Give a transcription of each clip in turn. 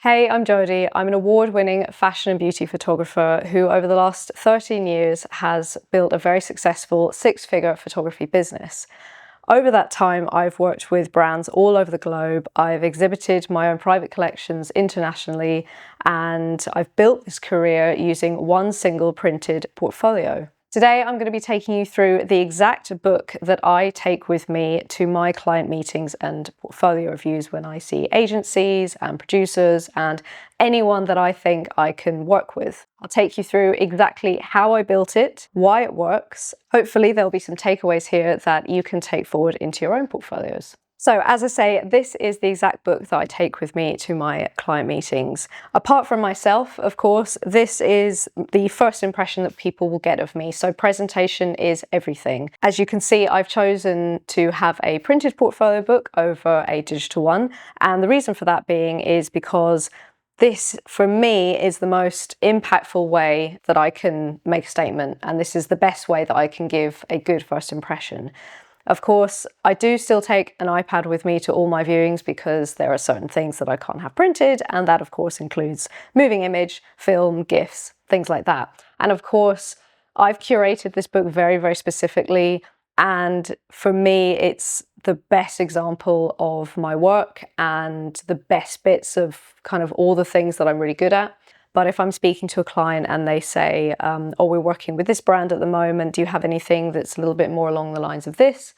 Hey, I'm Jodie. I'm an award-winning fashion and beauty photographer who over the last 13 years has built a very successful six-figure photography business. Over that time, I've worked with brands all over the globe. I've exhibited my own private collections internationally, and I've built this career using one single printed portfolio. Today, I'm going to be taking you through the exact book that I take with me to my client meetings and portfolio reviews when I see agencies and producers and anyone that I think I can work with. I'll take you through exactly how I built it, why it works. Hopefully, there'll be some takeaways here that you can take forward into your own portfolios. So as I say, this is the exact book that I take with me to my client meetings. Apart from myself, of course, this is the first impression that people will get of me. So presentation is everything. As you can see, I've chosen to have a printed portfolio book over a digital one. And the reason for that being is because this, for me, is the most impactful way that I can make a statement. And this is the best way that I can give a good first impression. Of course, I do still take an iPad with me to all my viewings because there are certain things that I can't have printed, and that of course includes moving image, film, GIFs, things like that. And of course, I've curated this book very, very specifically, and for me, it's the best example of my work and the best bits of kind of all the things that I'm really good at. But if I'm speaking to a client and they say, oh, we're working with this brand at the moment, do you have anything that's a little bit more along the lines of this?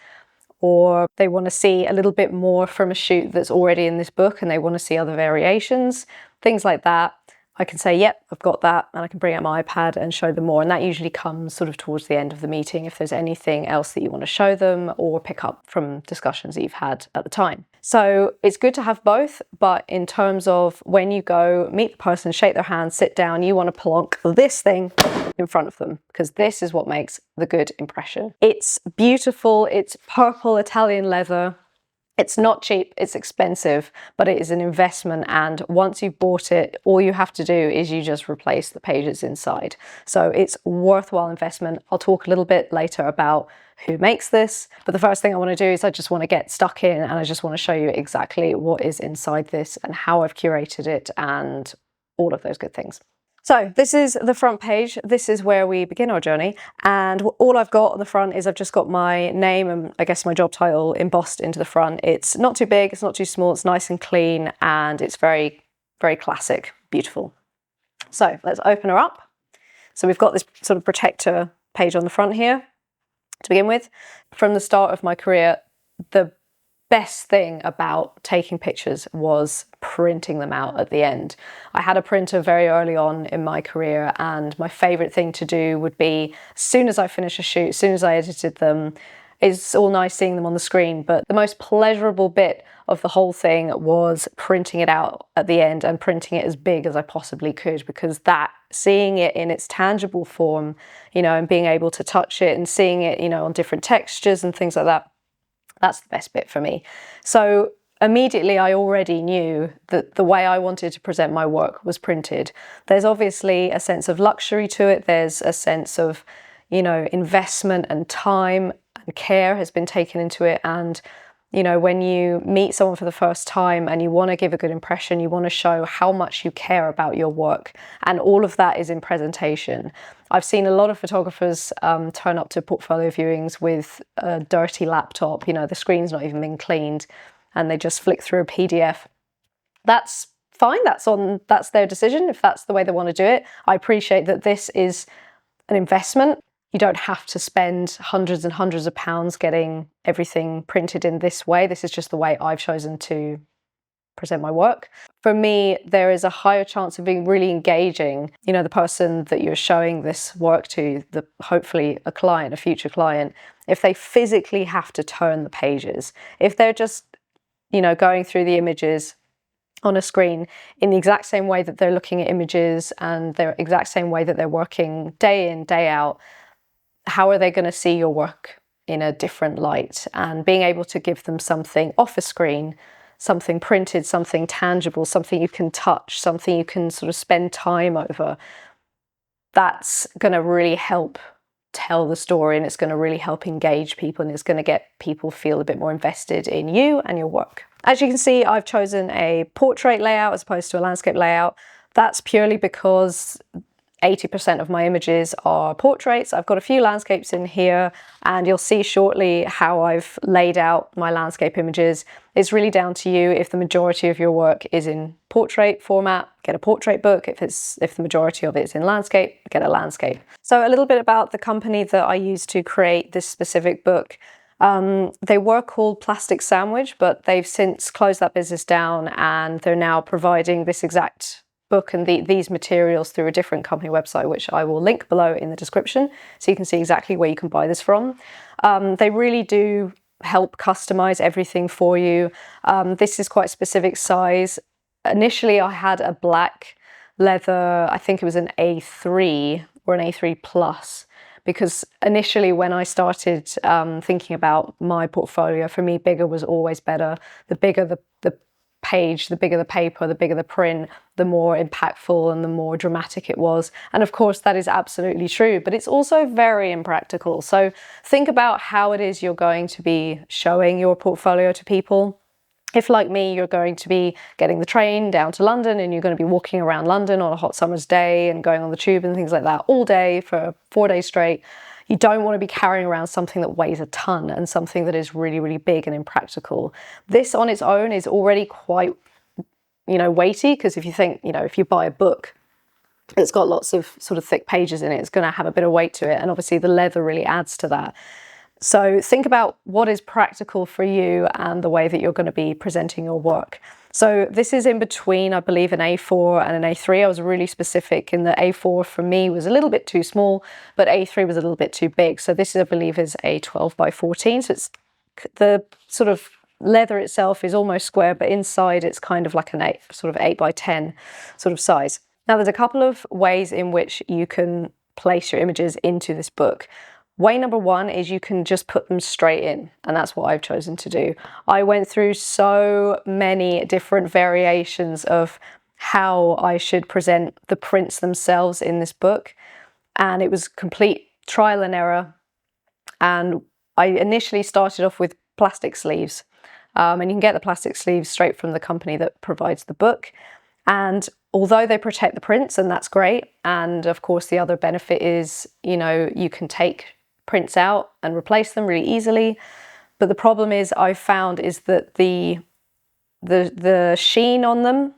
Or they want to see a little bit more from a shoot that's already in this book and they want to see other variations, things like that. I can say, yep, I've got that, and I can bring out my iPad and show them more. And that usually comes sort of towards the end of the meeting if there's anything else that you want to show them or pick up from discussions that you've had at the time. So it's good to have both, but in terms of when you go meet the person, shake their hand, sit down, you want to plonk this thing in front of them because this is what makes the good impression. It's beautiful, it's purple Italian leather. It's not cheap, it's expensive, but it is an investment, and once you've bought it, all you have to do is you just replace the pages inside. So it's worthwhile investment. I'll talk a little bit later about who makes this, but the first thing I want to do is I just want to get stuck in and I just want to show you exactly what is inside this and how I've curated it and all of those good things. So this is the front page. This is where we begin our journey. And all I've got on the front is I've just got my name and I guess my job title embossed into the front. It's not too big, it's not too small, it's nice and clean, and it's very, very classic, beautiful. So let's open her up. So we've got this sort of protector page on the front here to begin with. From the start of my career, the best thing about taking pictures was printing them out at the end. I had a printer very early on in my career, and my favorite thing to do would be, as soon as I finish a shoot, as soon as I edited them, it's all nice seeing them on the screen, but the most pleasurable bit of the whole thing was printing it out at the end and printing it as big as I possibly could, because that, seeing it in its tangible form, and being able to touch it and seeing it, on different textures and things like that, that's the best bit for me. So immediately I already knew that the way I wanted to present my work was printed. There's obviously a sense of luxury to it. There's a sense of, investment and time and care has been taken into it. And, when you meet someone for the first time and you want to give a good impression, you want to show how much you care about your work. And all of that is in presentation. I've seen a lot of photographers turn up to portfolio viewings with a dirty laptop, the screen's not even been cleaned, and they just flick through a PDF. That's fine, that's their decision if that's the way they want to do it. I appreciate that this is an investment. You don't have to spend hundreds and hundreds of pounds getting everything printed in this way. This is just the way I've chosen to present my work. For me, there is a higher chance of being really engaging, the person that you're showing this work to, hopefully a client, a future client, if they physically have to turn the pages. If they're just, going through the images on a screen in the exact same way that they're looking at images and the exact same way that they're working day in, day out, how are they going to see your work in a different light? And being able to give them something off a screen, something printed, something tangible, something you can touch, something you can sort of spend time over, that's going to really help tell the story, and it's going to really help engage people, and it's going to get people feel a bit more invested in you and your work. As you can see, I've chosen a portrait layout as opposed to a landscape layout. That's purely because 80% of my images are portraits. I've got a few landscapes in here, and you'll see shortly how I've laid out my landscape images. It's really down to you. If the majority of your work is in portrait format, get a portrait book. If the majority of it is in landscape, get a landscape. So a little bit about the company that I used to create this specific book. They were called Plastic Sandwich, but they've since closed that business down, and they're now providing this exact book and these materials through a different company website, which I will link below in the description, so you can see exactly where you can buy this from. They really do help customize everything for you. This is quite a specific size. Initially, I had a black leather, I think it was an A3 or an A3 plus, because initially when I started thinking about my portfolio, for me, bigger was always better. The bigger the page, the bigger the paper, the bigger the print, the more impactful and the more dramatic it was. And of course, that is absolutely true, but it's also very impractical. So think about how it is you're going to be showing your portfolio to people. If, like me, you're going to be getting the train down to London and you're going to be walking around London on a hot summer's day and going on the tube and things like that all day for 4 days straight, you don't want to be carrying around something that weighs a ton and something that is really, really big and impractical. This on its own is already quite, weighty, because if you think, if you buy a book that's got lots of sort of thick pages in it, it's going to have a bit of weight to it. And obviously the leather really adds to that. So think about what is practical for you and the way that you're going to be presenting your work. So this is in between, I believe, an A4 and an A3. I was really specific in that A4 for me was a little bit too small, but A3 was a little bit too big. So this, I believe, is a 12 by 14. So it's the sort of leather itself is almost square, but inside it's kind of like an 8 by 10 sort of size. Now, there's a couple of ways in which you can place your images into this book. Way number one is you can just put them straight in, and that's what I've chosen to do. I went through so many different variations of how I should present the prints themselves in this book, and it was complete trial and error. And I initially started off with plastic sleeves, and you can get the plastic sleeves straight from the company that provides the book. And although they protect the prints, and that's great, and of course the other benefit is, you can take prints out and replace them really easily. But the problem is I've found is that the sheen on them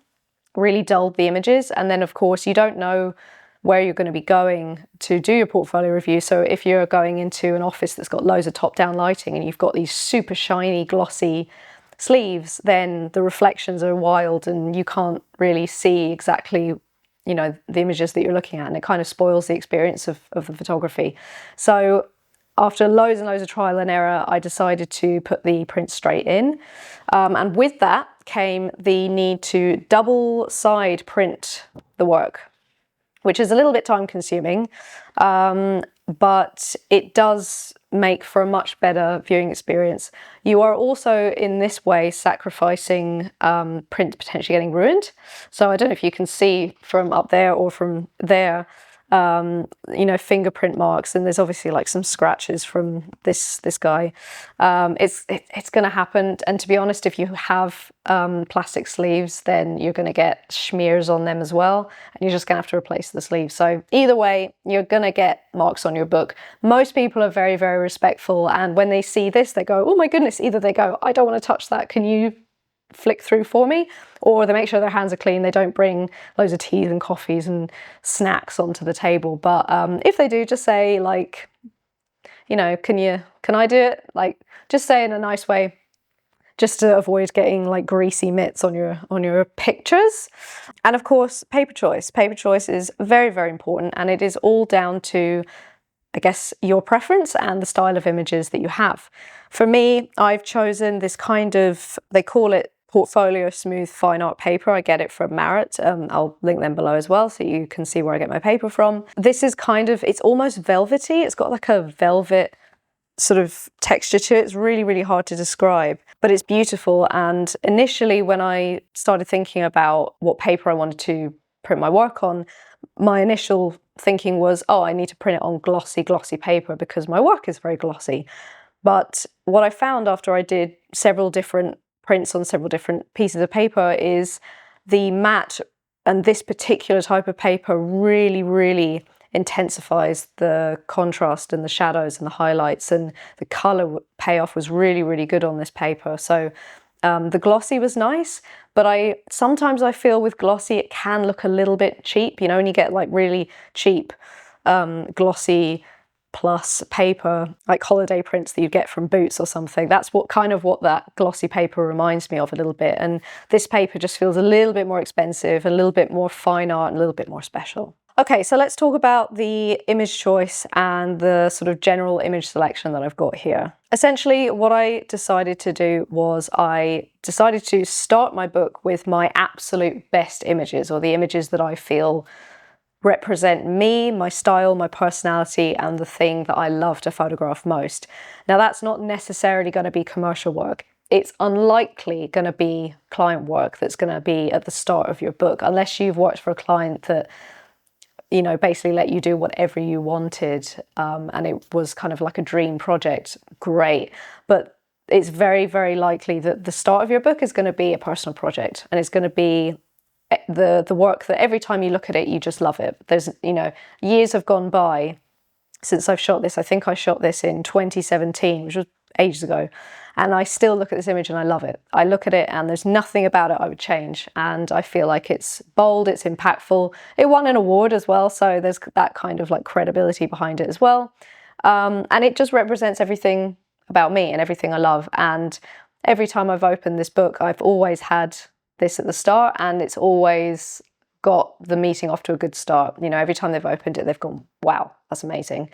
really dulled the images. And then of course you don't know where you're going to be going to do your portfolio review. So if you're going into an office that's got loads of top-down lighting and you've got these super shiny, glossy sleeves, then the reflections are wild and you can't really see exactly the images that you're looking at, and it kind of spoils the experience of the photography. So after loads and loads of trial and error, I decided to put the print straight in. And with that came the need to double side print the work, which is a little bit time consuming, but it does make for a much better viewing experience. You are also in this way sacrificing print potentially getting ruined. So I don't know if you can see from up there or from there, fingerprint marks, and there's obviously like some scratches from this guy. It's going to happen, and to be honest, if you have plastic sleeves, then you're going to get smears on them as well, and you're just going to have to replace the sleeves. So either way, you're going to get marks on your book. Most people are very, very respectful, and when they see this, they go, oh my goodness, either they go, I don't want to touch that, can you flick through for me, or they make sure their hands are clean. They don't bring loads of teas and coffees and snacks onto the table. But if they do, just say like, can I do it? Like, just say in a nice way, just to avoid getting like greasy mitts on your pictures. And of course, paper choice. Paper choice is very, very important, and it is all down to, I guess, your preference and the style of images that you have. For me, I've chosen this kind of, they call it portfolio smooth fine art paper. I get it from Marriott. I'll link them below as well so you can see where I get my paper from. This is kind of, it's almost velvety. It's got like a velvet sort of texture to it. It's really, really hard to describe, but it's beautiful. And initially when I started thinking about what paper I wanted to print my work on, my initial thinking was, I need to print it on glossy paper because my work is very glossy. But what I found after I did several different prints on several different pieces of paper is the matte and this particular type of paper really intensifies the contrast and the shadows and the highlights, and the color payoff was really good on this paper. So the glossy was nice, but sometimes I feel with glossy it can look a little bit cheap, you know, when you get like really cheap glossy plus paper, like holiday prints that you get from Boots or something. That's what that glossy paper reminds me of a little bit. And this paper just feels a little bit more expensive, a little bit more fine art, and a little bit more special. Okay, so let's talk about the image choice and the sort of general image selection that I've got here. Essentially, what I decided to do was I decided to start my book with my absolute best images, or the images that I feel represent me, my style, my personality, and the thing that I love to photograph most. Now, that's not necessarily going to be commercial work. It's unlikely going to be client work that's going to be at the start of your book, unless you've worked for a client that, you know, basically let you do whatever you wanted, and it was kind of like a dream project. Great. But it's very likely that the start of your book is going to be a personal project, and it's going to be the work that every time you look at it, you just love it. There's, you know, years have gone by since I've shot this. I think I shot this in 2017, which was ages ago. And I still look at this image and I love it. I look at it and there's nothing about it I would change. And I feel like it's bold, it's impactful. It won an award as well, so there's that kind of like credibility behind it as well. And it just represents everything about me and everything I love. And every time I've opened this book, I've always had this at the start, and it's always got the meeting off to a good start. You know, every time they've opened it, they've gone, wow, that's amazing.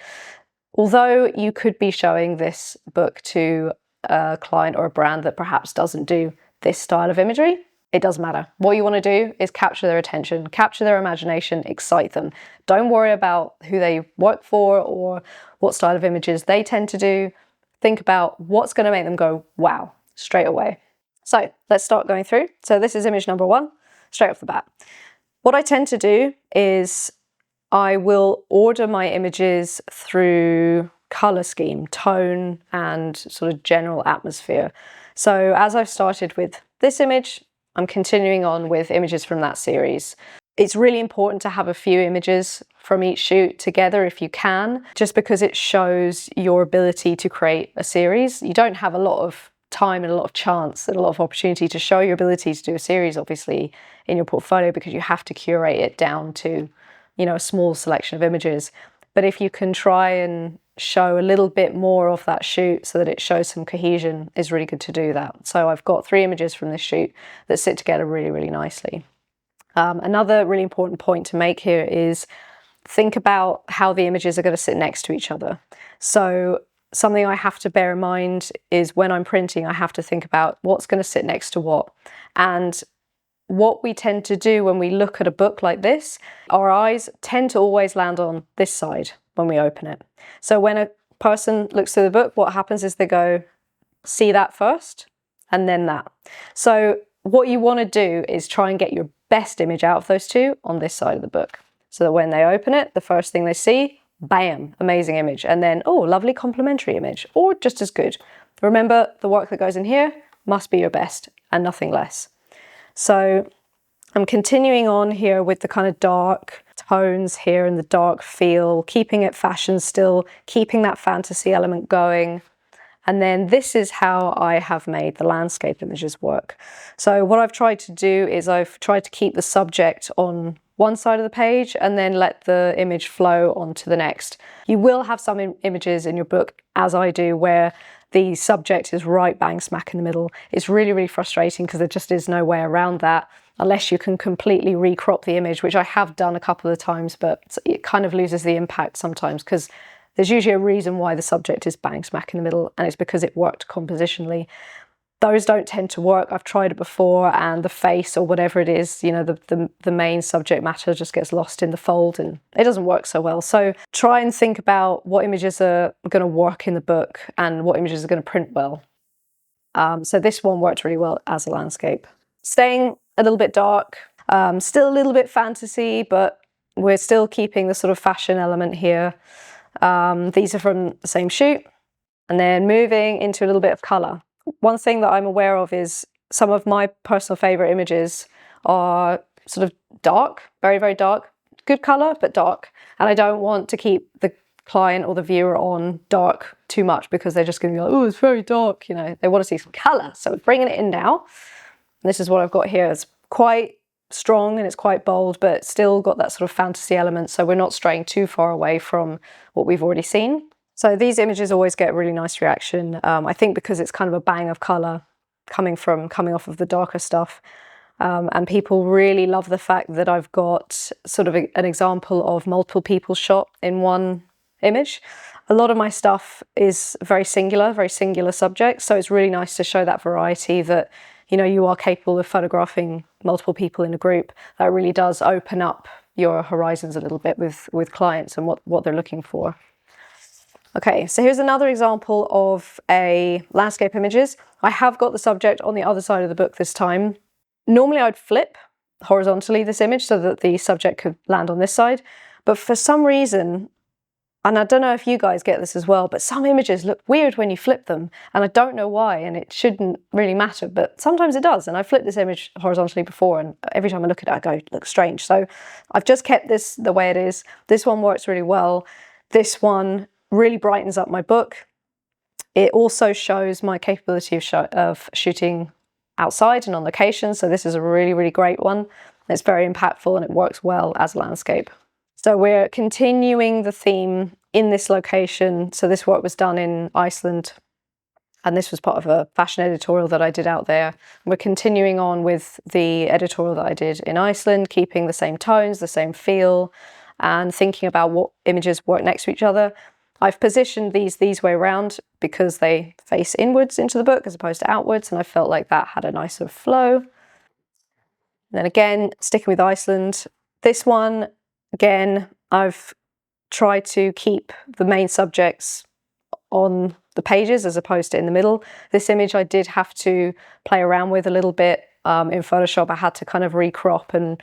Although you could be showing this book to a client or a brand that perhaps doesn't do this style of imagery, it doesn't matter. What you want to do is capture their attention, capture their imagination, excite them. Don't worry about who they work for or what style of images they tend to do. Think about what's going to make them go, wow, straight away. So let's start going through. So this is image number 1, straight off the bat. What I tend to do is I will order my images through color scheme, tone, and sort of general atmosphere. So as I've started with this image, I'm continuing on with images from that series. It's really important to have a few images from each shoot together if you can, just because it shows your ability to create a series. You don't have a lot of time and a lot of chance and a lot of opportunity to show your ability to do a series, obviously, in your portfolio, because you have to curate it down to, you know, a small selection of images. But if you can try and show a little bit more of that shoot so that it shows some cohesion, is really good to do that. So I've got 3 images from this shoot that sit together really nicely. Another really important point to make here is think about how the images are going to sit next to each other. So something I have to bear in mind is when I'm printing, I have to think about what's going to sit next to what. And what we tend to do when we look at a book like this, our eyes tend to always land on this side when we open it. So when a person looks through the book, what happens is they go, see that first, and then that. So what you want to do is try and get your best image out of those two on this side of the book, so that when they open it, the first thing they see, bam, amazing image. And then, oh, lovely complementary image, or just as good. Remember, the work that goes in here must be your best and nothing less. So I'm continuing on here with the kind of dark tones here and the dark feel, keeping it fashion still, keeping that fantasy element going. And then this is how I have made the landscape images work. So what I've tried to do is I've tried to keep the subject on one side of the page and then let the image flow onto the next. You will have some images in your book, as I do, where the subject is right bang smack in the middle. It's really frustrating because there just is no way around that unless you can completely recrop the image, which I have done a couple of times, but it kind of loses the impact sometimes because there's usually a reason why the subject is bang smack in the middle, and it's because it worked compositionally. Those don't tend to work. I've tried it before, and the face or whatever it is, you know, the main subject matter just gets lost in the fold and it doesn't work so well. So try and think about what images are going to work in the book and what images are going to print well. So this one worked really well as a landscape. Staying a little bit dark, still a little bit fantasy, but we're still keeping the sort of fashion element here. These are from the same shoot, and then moving into a little bit of color. One thing that I'm aware of is some of my personal favorite images are sort of dark, very, very dark, good color, but dark. And I don't want to keep the client or the viewer on dark too much because they're just going to be like, oh, it's very dark. You know, they want to see some color. So we're bringing it in now. And this is what I've got here. It's quite strong and it's quite bold, but still got that sort of fantasy element. So we're not straying too far away from what we've already seen. So these images always get a really nice reaction. I think because it's kind of a bang of color coming off of the darker stuff. And people really love the fact that I've got sort of an example of multiple people shot in one image. A lot of my stuff is very singular subjects. So it's really nice to show that variety that, you know, you are capable of photographing multiple people in a group. That really does open up your horizons a little bit with clients and what they're looking for. Okay, so here's another example of a landscape images. I have got the subject on the other side of the book this time. Normally I'd flip horizontally this image so that the subject could land on this side, but for some reason, and I don't know if you guys get this as well, but some images look weird when you flip them, and I don't know why, and it shouldn't really matter, but sometimes it does. And I flipped this image horizontally before, and every time I look at it, I go, it looks strange. So I've just kept this the way it is. This one works really well. This one really brightens up my book. It also shows my capability of shooting outside and on location. So this is a really, really great one. It's very impactful and it works well as a landscape. So we're continuing the theme in this location. So this work was done in Iceland, and this was part of a fashion editorial that I did out there. We're continuing on with the editorial that I did in Iceland, keeping the same tones, the same feel, and thinking about what images work next to each other. I've positioned these way around because they face inwards into the book as opposed to outwards, and I felt like that had a nicer flow. And then again, sticking with Iceland, this one, again, I've tried to keep the main subjects on the pages as opposed to in the middle. This image I did have to play around with a little bit in Photoshop. I had to kind of recrop and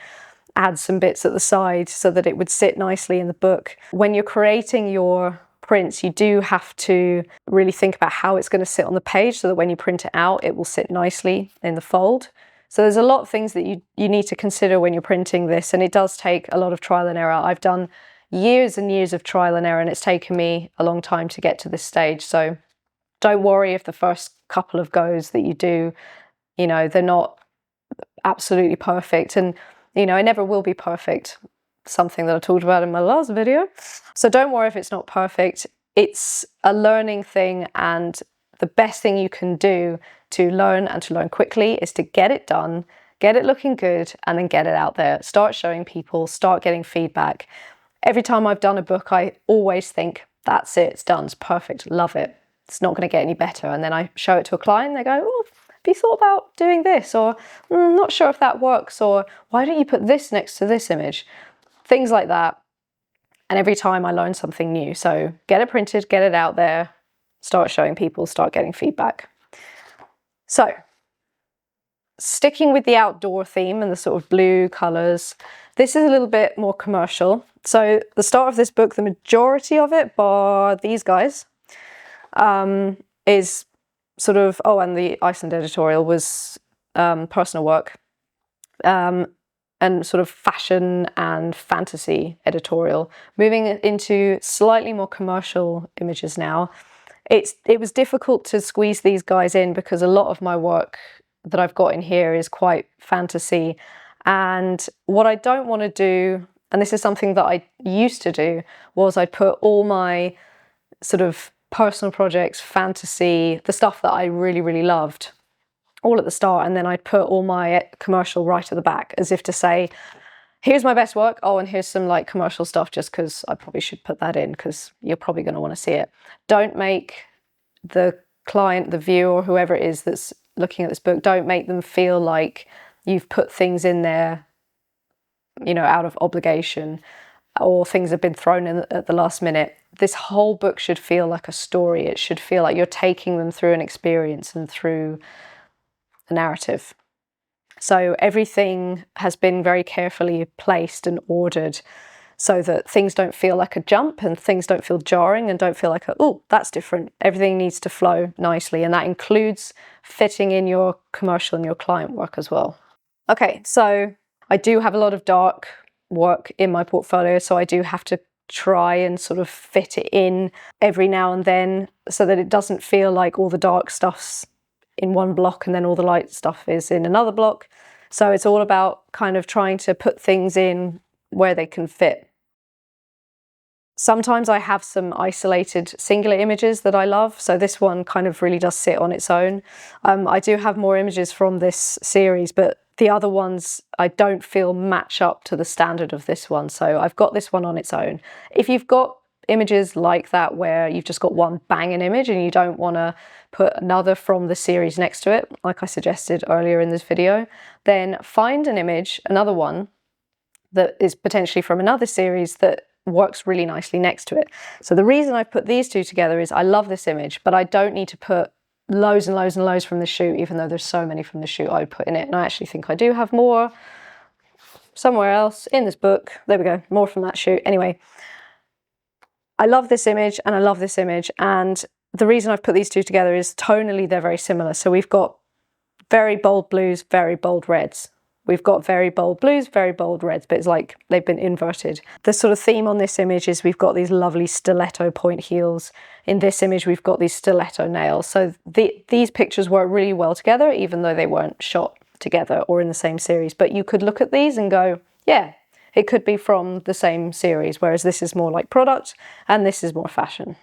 add some bits at the side so that it would sit nicely in the book. When you're creating your prints, you do have to really think about how it's going to sit on the page so that when you print it out, it will sit nicely in the fold. So there's a lot of things that you need to consider when you're printing this, and it does take a lot of trial and error. I've done years and years of trial and error, and it's taken me a long time to get to this stage. So don't worry if the first couple of goes that you do, you know, they're not absolutely perfect. And, you know, it never will be perfect. Something that I talked about in my last video. So don't worry if it's not perfect. It's a learning thing, and the best thing you can do to learn and to learn quickly is to get it done, get it looking good, and then get it out there. Start showing people, start getting feedback. Every time I've done a book, I always think, that's it, it's done, it's perfect, love it. It's not going to get any better. And then I show it to a client, they go, oh, have you thought about doing this? Or not sure if that works, or why don't you put this next to this image? Things like that. And every time I learn something new. So get it printed, get it out there, start showing people, start getting feedback. So sticking with the outdoor theme and the sort of blue colors, this is a little bit more commercial. So the start of this book, the majority of it, bar these guys, is sort of, oh, and the Iceland editorial was personal work. And sort of fashion and fantasy editorial. Moving into slightly more commercial images now. It was difficult to squeeze these guys in because a lot of my work that I've got in here is quite fantasy. And what I don't want to do, and this is something that I used to do, was I'd put all my sort of personal projects, fantasy, the stuff that I really, really loved, all at the start, and then I'd put all my commercial right at the back, as if to say, here's my best work, oh, and here's some like commercial stuff, just because I probably should put that in because you're probably going to want to see it. Don't make the client, the viewer, or whoever it is that's looking at this book, don't make them feel like you've put things in there, you know, out of obligation, or things have been thrown in at the last minute. This whole book should feel like a story. It should feel like you're taking them through an experience and through a narrative. So everything has been very carefully placed and ordered so that things don't feel like a jump and things don't feel jarring and don't feel like, oh, that's different. Everything needs to flow nicely, and that includes fitting in your commercial and your client work as well. Okay, so I do have a lot of dark work in my portfolio, so I do have to try and sort of fit it in every now and then so that it doesn't feel like all the dark stuff's in one block and then all the light stuff is in another block. So it's all about kind of trying to put things in where they can fit. Sometimes I have some isolated singular images that I love, so this one kind of really does sit on its own. I do have more images from this series, but the other ones I don't feel match up to the standard of this one, so I've got this one on its own. If you've got images like that where you've just got one banging image and you don't want to put another from the series next to it, like I suggested earlier in this video, then find an image, another one, that is potentially from another series that works really nicely next to it. So the reason I've put these two together is I love this image, but I don't need to put loads and loads and loads from the shoot, even though there's so many from the shoot I would put in it. And I actually think I do have more somewhere else in this book. There we go, more from that shoot. Anyway, I love this image and I love this image. And the reason I've put these two together is tonally they're very similar. So we've got very bold blues, very bold reds. We've got very bold blues, very bold reds, but it's like they've been inverted. The sort of theme on this image is we've got these lovely stiletto point heels. In this image, we've got these stiletto nails. So these pictures work really well together, even though they weren't shot together or in the same series. But you could look at these and go, yeah, it could be from the same series, whereas this is more like product and this is more fashion.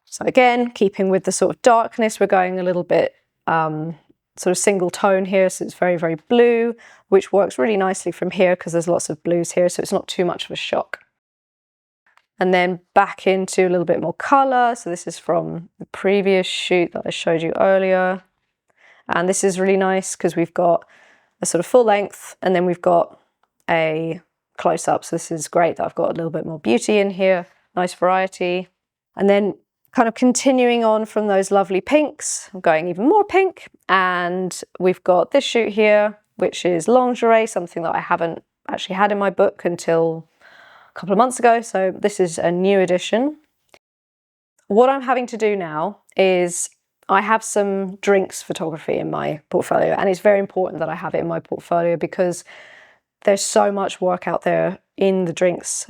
So again, keeping with the sort of darkness, we're going a little bit sort of single tone here, so it's very, very blue, which works really nicely from here because there's lots of blues here, so it's not too much of a shock. And then back into a little bit more color. So this is from the previous shoot that I showed you earlier. And this is really nice because we've got a sort of full length and then we've got a close up. So this is great that I've got a little bit more beauty in here, nice variety. And then kind of continuing on from those lovely pinks, I'm going even more pink. And we've got this shoot here, which is lingerie, something that I haven't actually had in my book until a couple of months ago. So this is a new edition. What I'm having to do now is I have some drinks photography in my portfolio, and it's very important that I have it in my portfolio because there's so much work out there in the drinks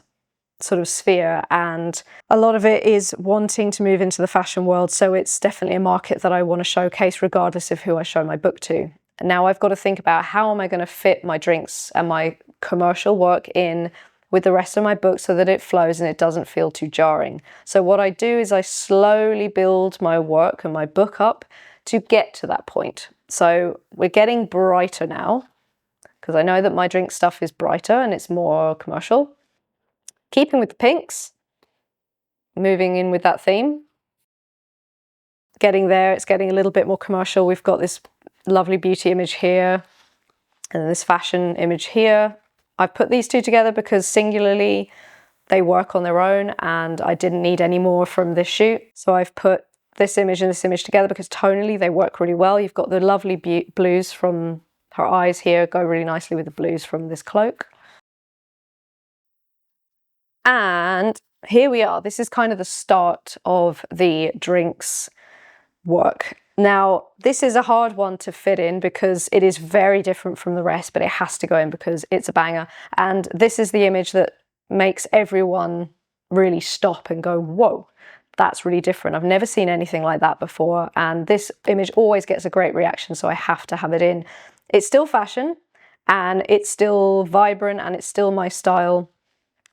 sort of sphere, and a lot of it is wanting to move into the fashion world, so it's definitely a market that I want to showcase regardless of who I show my book to. Now I've got to think about how am I going to fit my drinks and my commercial work in with the rest of my book so that it flows and it doesn't feel too jarring. So what I do is I slowly build my work and my book up to get to that point. So we're getting brighter now because I know that my drink stuff is brighter and it's more commercial. Keeping with the pinks, moving in with that theme. Getting there, it's getting a little bit more commercial. We've got this lovely beauty image here and this fashion image here. I've put these two together because singularly they work on their own and I didn't need any more from this shoot. So I've put this image and this image together because tonally they work really well. You've got the lovely blues from her eyes here, go really nicely with the blues from this cloak. And here we are. This is kind of the start of the drinks work. Now, this is a hard one to fit in because it is very different from the rest, but it has to go in because it's a banger. And this is the image that makes everyone really stop and go, whoa, that's really different. I've never seen anything like that before. And this image always gets a great reaction, so I have to have it in. It's still fashion and it's still vibrant and it's still my style,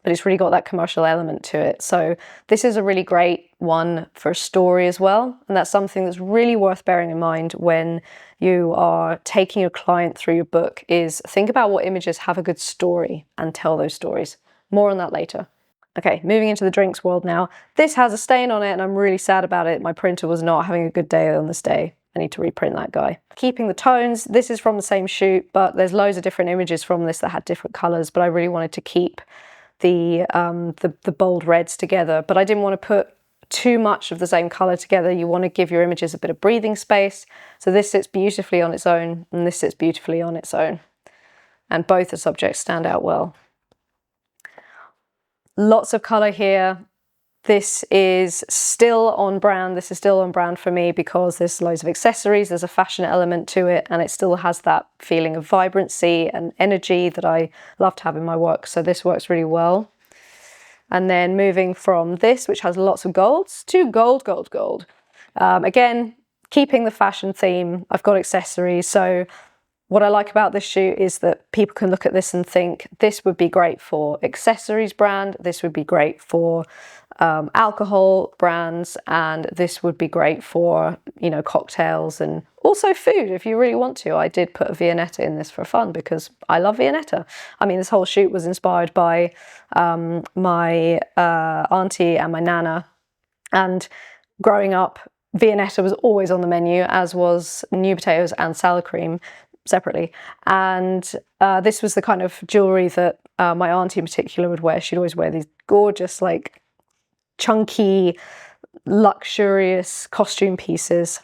but it's really got that commercial element to it. So this is a really great one for a story as well. And that's something that's really worth bearing in mind when you are taking your client through your book, is think about what images have a good story and tell those stories. More on that later. Okay, moving into the drinks world now. This has a stain on it and I'm really sad about it. My printer was not having a good day on this day. I need to reprint that guy. Keeping the tones, this is from the same shoot, but there's loads of different images from this that had different colors, but I really wanted to keep the bold reds together, but I didn't want to put too much of the same color together. You want to give your images a bit of breathing space. So this sits beautifully on its own and this sits beautifully on its own. And both the subjects stand out well. Lots of color here. This is still on brand. This is still on brand for me because there's loads of accessories, there's a fashion element to it, and it still has that feeling of vibrancy and energy that I love to have in my work. So this works really well. And then moving from this, which has lots of golds, to gold, gold, gold. Again, keeping the fashion theme. I've got accessories. So what I like about this shoot is that people can look at this and think, this would be great for accessories brand, this would be great for alcohol brands, and this would be great for, you know, cocktails and also food if you really want to. I did put a Viennetta in this for fun because I love Viennetta. I mean, this whole shoot was inspired by my auntie and my nana, and growing up, Viennetta was always on the menu, as was new potatoes and salad cream separately. And this was the kind of jewellery that my auntie in particular would wear. She'd always wear these gorgeous, like, chunky, luxurious costume pieces.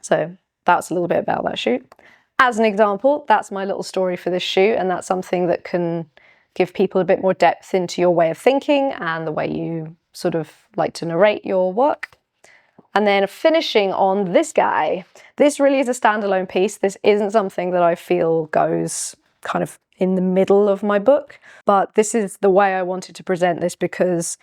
So that's a little bit about that shoot. As an example, that's my little story for this shoot, and that's something that can give people a bit more depth into your way of thinking and the way you sort of like to narrate your work. And then finishing on this guy. This really is a standalone piece. This isn't something that I feel goes kind of in the middle of my book, but this is the way I wanted to present this because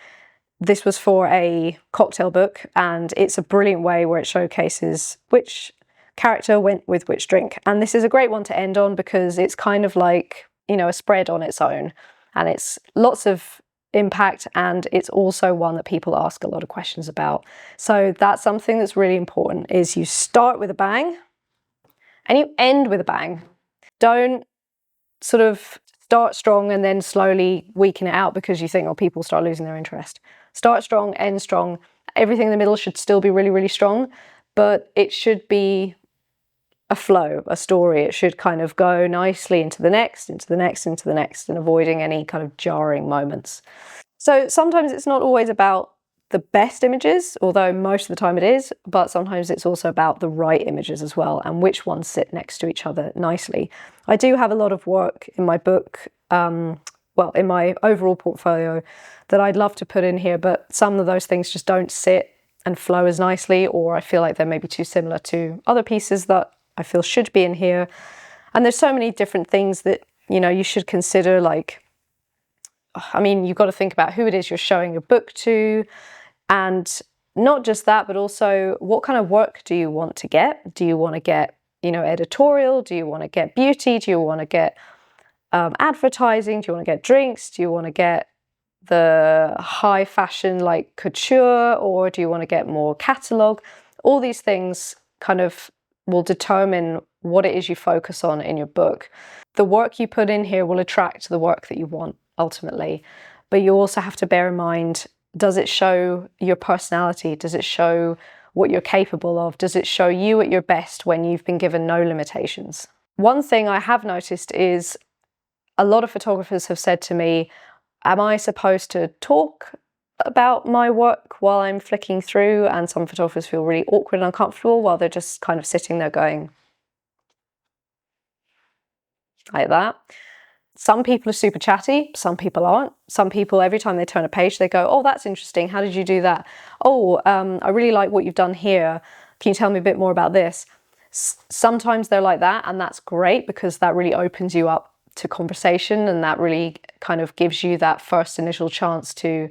this was for a cocktail book, and it's a brilliant way where it showcases which character went with which drink. And this is a great one to end on because it's kind of like, you know, a spread on its own, and it's lots of impact, and it's also one that people ask a lot of questions about. So that's something that's really important, is you start with a bang and you end with a bang. Don't sort of start strong and then slowly weaken it out because you think, oh, people start losing their interest. Start strong, end strong. Everything in the middle should still be really, really strong, but it should be a flow, a story. It should kind of go nicely into the next, into the next, into the next, and avoiding any kind of jarring moments. So sometimes it's not always about the best images, although most of the time it is, but sometimes it's also about the right images as well and which ones sit next to each other nicely. I do have a lot of work in my book, well, in my overall portfolio that I'd love to put in here, but some of those things just don't sit and flow as nicely, or I feel like they're maybe too similar to other pieces that I feel should be in here. And there's so many different things that, you know, you should consider. Like, I mean, you've got to think about who it is you're showing your book to, and not just that, but also what kind of work do you want to get? Do you want to get, you know, editorial? Do you want to get beauty? Do you want to get advertising? Do you want to get drinks? Do you want to get the high fashion like couture, or do you want to get more catalogue? All these things kind of will determine what it is you focus on in your book. The work you put in here will attract the work that you want ultimately, but you also have to bear in mind, does it show your personality? Does it show what you're capable of? Does it show you at your best when you've been given no limitations? One thing I have noticed is a lot of photographers have said to me, am I supposed to talk about my work while I'm flicking through? And some photographers feel really awkward and uncomfortable while they're just kind of sitting there going like that. Some people are super chatty, some people aren't. Some people, every time they turn a page, they go, oh, that's interesting. How did you do that? Oh, I really like what you've done here. Can you tell me a bit more about this? Sometimes they're like that, and that's great because that really opens you up to conversation, and that really kind of gives you that first initial chance to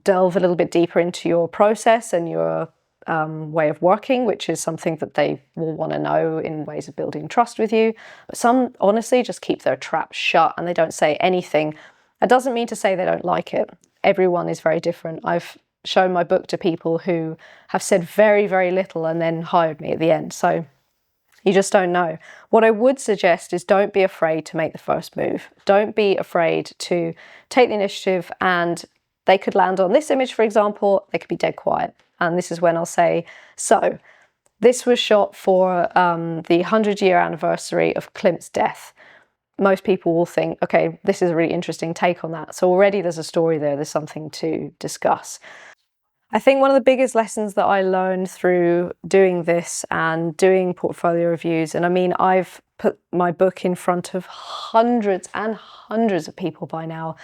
delve a little bit deeper into your process and your way of working, which is something that they will want to know in ways of building trust with you. But some honestly just keep their trap shut and they don't say anything. That doesn't mean to say they don't like it. Everyone is very different. I've shown my book to people who have said very, very little and then hired me at the end. So you just don't know. What I would suggest is don't be afraid to make the first move. Don't be afraid to take the initiative, and they could land on this image, for example, they could be dead quiet. And this is when I'll say, so this was shot for the 100-year anniversary of Klimt's death. Most people will think, okay, this is a really interesting take on that. So already there's a story there, there's something to discuss. I think one of the biggest lessons that I learned through doing this and doing portfolio reviews, and I mean, I've put my book in front of hundreds and hundreds of people by now.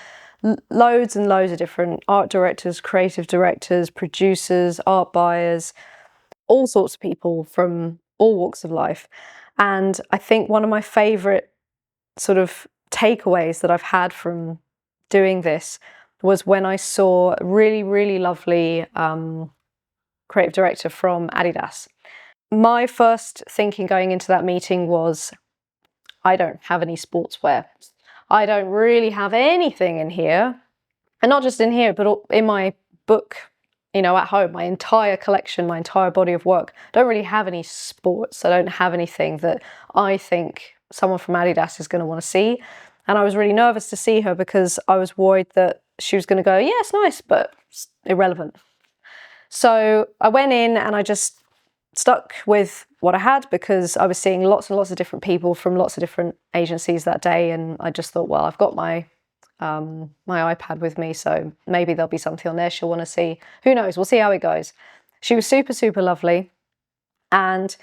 Loads and loads of different art directors, creative directors, producers, art buyers, all sorts of people from all walks of life. And I think one of my favorite sort of takeaways that I've had from doing this was when I saw a really, really lovely creative director from Adidas. My first thinking going into that meeting was, I don't have any sportswear. I don't really have anything in here. And not just in here, but in my book, you know, at home, my entire collection, my entire body of work. I don't really have any sports. I don't have anything that I think someone from Adidas is going to want to see. And I was really nervous to see her because I was worried that she was going to go, yeah, it's nice, but it's irrelevant. So I went in and I just stuck with what I had because I was seeing lots and lots of different people from lots of different agencies that day. And I just thought, well, I've got my iPad with me, so maybe there'll be something on there she'll want to see. Who knows? We'll see how it goes. She was super, super lovely. And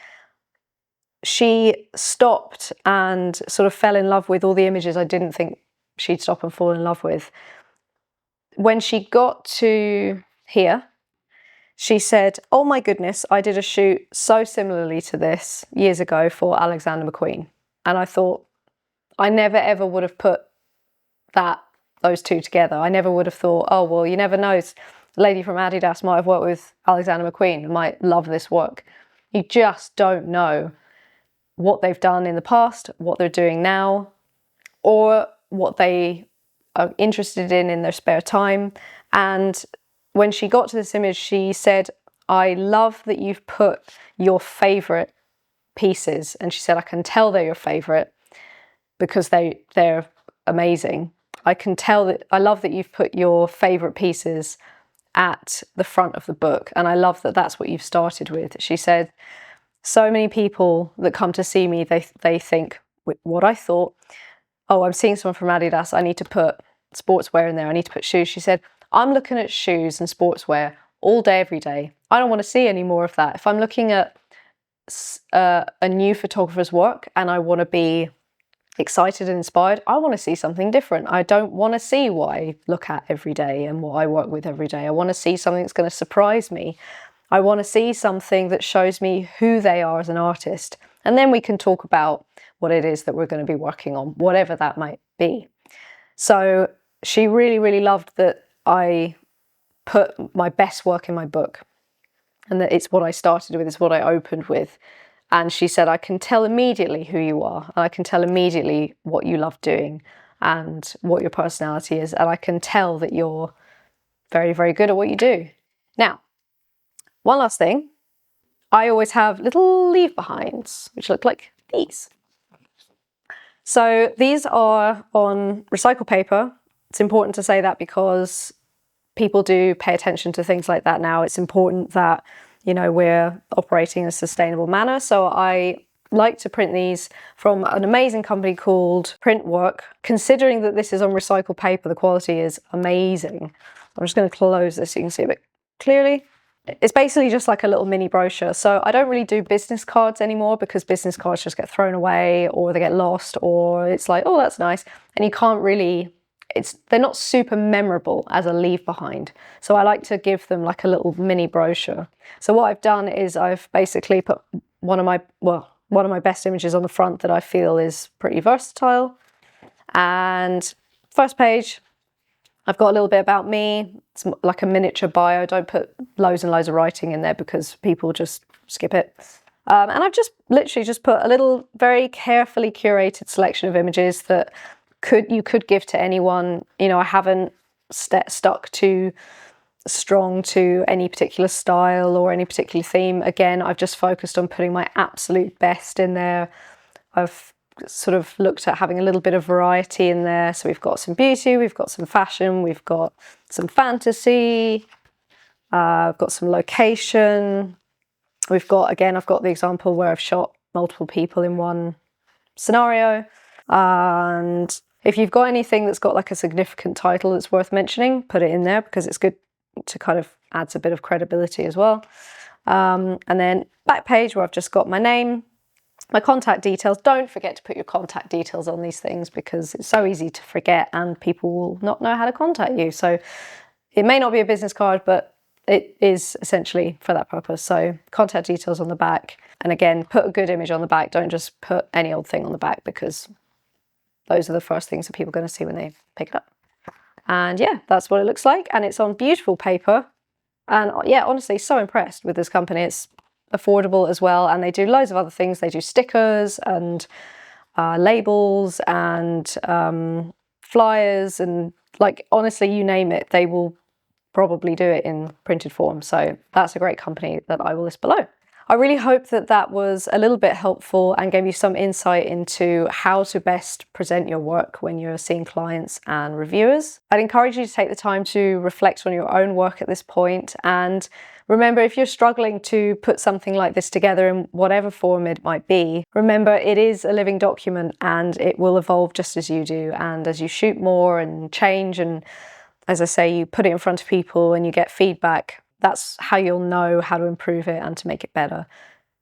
she stopped and sort of fell in love with all the images I didn't think she'd stop and fall in love with. When she got to here, she said, oh my goodness, I did a shoot so similarly to this years ago for Alexander McQueen. And I thought, I never ever would have put those two together. I never would have thought, oh, well, you never know. The lady from Adidas might have worked with Alexander McQueen and might love this work. You just don't know what they've done in the past, what they're doing now, or what they are interested in their spare time. And when she got to this image, she said, I love that you've put your favorite pieces. And she said, I can tell they're your favorite because they're amazing. I can tell that I love that you've put your favorite pieces at the front of the book. And I love that that's what you've started with. She said, so many people that come to see me, they think what I thought, oh, I'm seeing someone from Adidas. I need to put sportswear in there. I need to put shoes. She said, I'm looking at shoes and sportswear all day, every day. I don't want to see any more of that. If I'm looking at a new photographer's work and I want to be excited and inspired, I want to see something different. I don't want to see what I look at every day and what I work with every day. I want to see something that's going to surprise me. I want to see something that shows me who they are as an artist. And then we can talk about what it is that we're going to be working on, whatever that might be. So she really, really loved that I put my best work in my book and that it's what I started with, it's what I opened with. And she said, I can tell immediately who you are, and I can tell immediately what you love doing and what your personality is. And I can tell that you're very, very good at what you do. Now, one last thing, I always have little leave behinds, which look like these. So these are on recycled paper. It's important to say that because people do pay attention to things like that now. It's important that, you know, we're operating in a sustainable manner. So I like to print these from an amazing company called Printwork. Considering that this is on recycled paper, the quality is amazing. I'm just going to close this so you can see a bit clearly. It's basically just like a little mini brochure. So I don't really do business cards anymore because business cards just get thrown away or they get lost, or it's like, oh, that's nice. And you can't really, they're not super memorable as a leave behind. So I like to give them like a little mini brochure. So what I've done is I've basically put one of my best images on the front that I feel is pretty versatile. And first page, I've got a little bit about me. It's like a miniature bio. Don't put loads and loads of writing in there because people just skip it. And I've just literally just put a little very carefully curated selection of images that you could give to anyone. You know, I haven't stuck too strong to any particular style or any particular theme. Again, I've just focused on putting my absolute best in there. I've sort of looked at having a little bit of variety in there. So we've got some beauty, we've got some fashion, we've got some fantasy, I've got some location. I've got the example where I've shot multiple people in one scenario. And if you've got anything that's got like a significant title that's worth mentioning, put it in there because it's good to kind of adds a bit of credibility as well. And then back page where I've just got my name, My contact details, don't forget to put your contact details on these things because it's so easy to forget and people will not know how to contact you. So it may not be a business card, but it is essentially for that purpose. So contact details on the back. And again, put a good image on the back. Don't just put any old thing on the back because those are the first things that people are going to see when they pick it up. And yeah, that's what it looks like. And it's on beautiful paper. And yeah, honestly, so impressed with this company. It's affordable as well. And they do loads of other things. They do stickers and labels and flyers and like, honestly, you name it, they will probably do it in printed form. So that's a great company that I will list below. I really hope that that was a little bit helpful and gave you some insight into how to best present your work when you're seeing clients and reviewers. I'd encourage you to take the time to reflect on your own work at this point. And remember, if you're struggling to put something like this together in whatever form it might be, remember it is a living document and it will evolve just as you do. And as you shoot more and change, and as I say, you put it in front of people and you get feedback, that's how you'll know how to improve it and to make it better.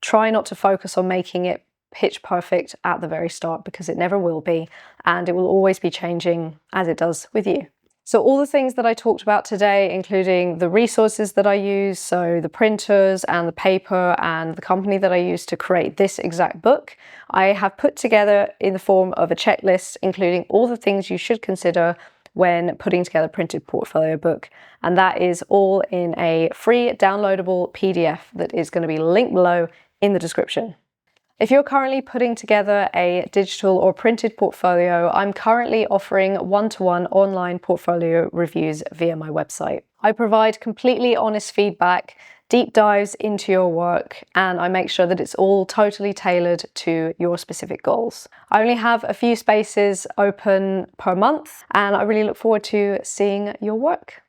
Try not to focus on making it pitch perfect at the very start because it never will be, and it will always be changing as it does with you. So all the things that I talked about today, including the resources that I use, so the printers and the paper and the company that I use to create this exact book, I have put together in the form of a checklist, including all the things you should consider when putting together a printed portfolio book. And that is all in a free downloadable PDF that is going to be linked below in the description. If you're currently putting together a digital or printed portfolio, I'm currently offering one-to-one online portfolio reviews via my website. I provide completely honest feedback, deep dives into your work, and I make sure that it's all totally tailored to your specific goals. I only have a few spaces open per month, and I really look forward to seeing your work.